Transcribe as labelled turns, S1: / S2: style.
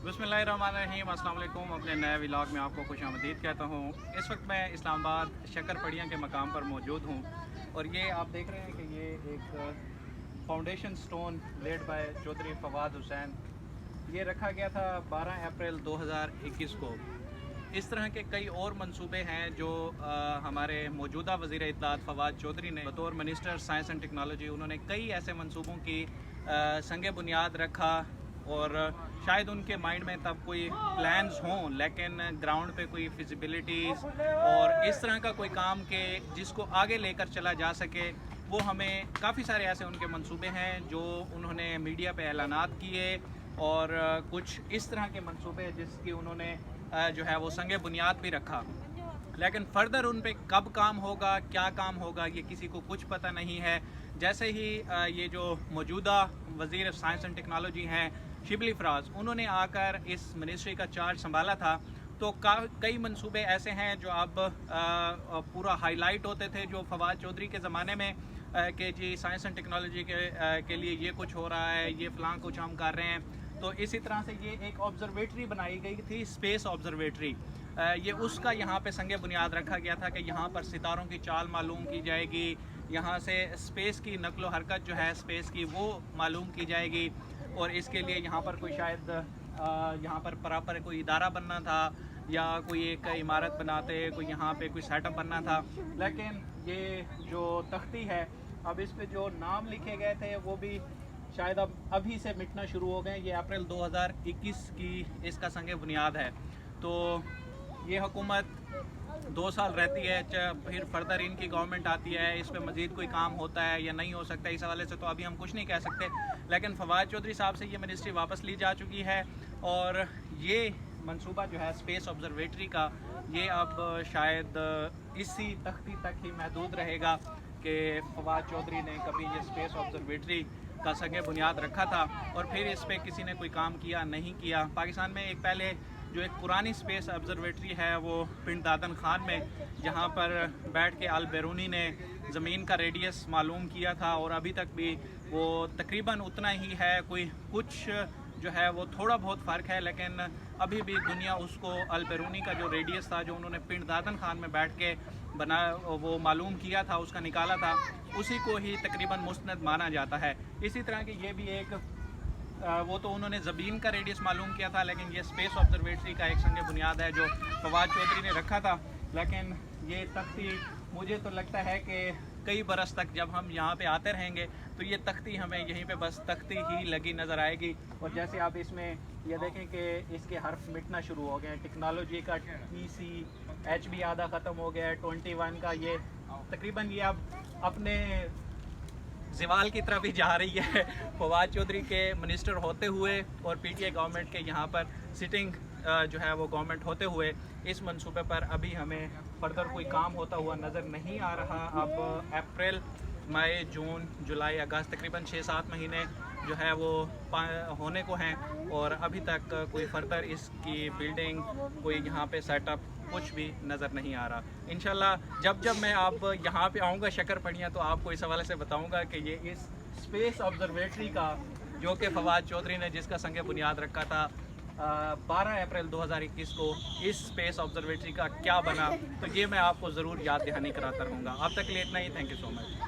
S1: बिस्मिल्लाहिर्रहमानिर्रहीम, अस्सलाम वालेकुम। अपने नए व्लॉग में आपको खुशामदीद कहता हूँ। इस वक्त मैं इस्लामाबाद शक्करपड़ियाँ के मकाम पर मौजूद हूँ और ये आप देख रहे हैं कि ये एक foundation stone laid by Chaudhry Fawad Hussain, ये रखा गया था 12 अप्रैल 2021 को। इस तरह के कई और मंसूबे हैं जो हमारे मौजूदा वज़ीर इत्तलात फवाद चौधरी ने बतौर मिनिस्टर साइंस एंड टेक्नोलॉजी, उन्होंने कई ऐसे मंसूबों की संग बुनियाद रखा और शायद उनके माइंड में तब कोई प्लान्स हों, लेकिन ग्राउंड पे कोई फिजिबिलिटीज़ और इस तरह का कोई काम के जिसको आगे लेकर चला जा सके, वो हमें काफ़ी सारे ऐसे उनके मंसूबे हैं जो उन्होंने मीडिया पे ऐलानात किए और कुछ इस तरह के मंसूबे जिसकी उन्होंने जो है वो संग बुनियाद भी रखा, लेकिन फर्दर उन पे कब काम होगा, क्या काम होगा, ये किसी को कुछ पता नहीं है। जैसे ही ये जो मौजूदा वज़ीर साइंस एंड टेक्नोलॉजी हैं शिबली फराज, उन्होंने आकर इस मिनिस्ट्री का चार्ज संभाला था, तो कई मंसूबे ऐसे हैं जो अब पूरा हाईलाइट होते थे जो फवाद चौधरी के ज़माने में कि जी साइंस एंड टेक्नोलॉजी के लिए ये कुछ हो रहा है, ये फ़लाँ कुछ हम कर रहे हैं। तो इसी तरह से ये एक ऑब्जर्वेटरी बनाई गई थी, स्पेस ऑब्जर्वेटरी, ये उसका यहाँ पे संग बुनियाद रखा गया था कि यहाँ पर सितारों की चाल मालूम की जाएगी, यहाँ से स्पेस की नकलो हरकत जो है स्पेस की वो मालूम की जाएगी और इसके लिए यहाँ पर कोई शायद यहाँ पर प्रॉपर कोई इदारा बनना था या कोई एक इमारत बनाते, कोई यहाँ पे कोई सेटअप बनना था। लेकिन ये जो तख्ती है, अब इस पे जो नाम लिखे गए थे वो भी शायद अब अभी से मिटना शुरू हो गए। ये अप्रैल 2021 की इसका संग बुनियाद है। तो ये हुकूमत 2 साल रहती है, फिर फर्दर इनकी गवर्नमेंट आती है, इस पर मज़ीद कोई काम होता है या नहीं हो सकता, इस हवाले से तो अभी हम कुछ नहीं कह सकते। लेकिन फवाद चौधरी साहब से ये मिनिस्ट्री वापस ली जा चुकी है और ये मंसूबा जो है स्पेस ऑब्जर्वेटरी का, ये अब शायद इसी तख्ती तक ही महदूद रहेगा कि फवाद चौधरी ने कभी ये स्पेस ऑब्जर्वेटरी का संग बुनियाद रखा था और फिर इस पर किसी ने कोई काम किया नहीं किया। पाकिस्तान में एक पहले जो एक पुरानी स्पेस ऑब्जर्वेटरी है वो पिंड दादन खान में, जहाँ पर बैठ के अल बैरूनी ने ज़मीन का रेडियस मालूम किया था और अभी तक भी वो तकरीबन उतना ही है, कोई कुछ जो है वो थोड़ा बहुत फ़र्क है, लेकिन अभी भी दुनिया उसको अल बैरूनी का जो रेडियस था जो उन्होंने पिंड दादन खान में बैठ के बना वो मालूम किया था, उसका निकाला था, उसी को ही तकरीबन मुस्तनद माना जाता है। इसी तरह की ये भी एक वो तो उन्होंने ज़मीन का रेडियस मालूम किया था, लेकिन ये स्पेस ऑब्जर्वेटरी का एक संग बुनियाद है जो फवाद चौधरी ने रखा था। लेकिन ये तख्ती, मुझे तो लगता है कि कई बरस तक जब हम यहाँ पे आते रहेंगे तो ये तख्ती हमें यहीं पे बस तख्ती ही लगी नज़र आएगी। और जैसे आप इसमें ये देखें कि इसके हर्फ मिटना शुरू हो गए हैं, टेक्नोलॉजी का TC H भी आधा ख़त्म हो गया है, 21 का ये तकरीबन ये अब अपने ज़वाल की तरफ ही जा रही है फवाद चौधरी के मिनिस्टर होते हुए और PTI गवर्नमेंट के यहाँ पर सिटिंग जो है वो गवर्नमेंट होते हुए इस मंसूबे पर अभी हमें फर्दर कोई काम होता हुआ नज़र नहीं आ रहा। अब अप्रैल, मई, जून, जुलाई, अगस्त तकरीबन 6-7 महीने जो है वो होने को हैं और अभी तक कोई फर्दर इसकी बिल्डिंग, कोई यहाँ पे सेटअप कुछ भी नज़र नहीं आ रहा। इंशाल्लाह जब मैं आप यहाँ पे आऊँगा शक्करपड़ियाँ तो आपको इस हवाले से बताऊँगा कि ये इस स्पेस ऑब्जर्वेटरी का जो कि फवाद चौधरी ने जिसका संग बुनियाद रखा था 12 अप्रैल 2021 को, इस स्पेस ऑब्जर्वेटरी का क्या बना, तो ये मैं आपको ज़रूर याद दहानी कराता रहूँगा। अब तक के लिए इतना ही। Thank you so much.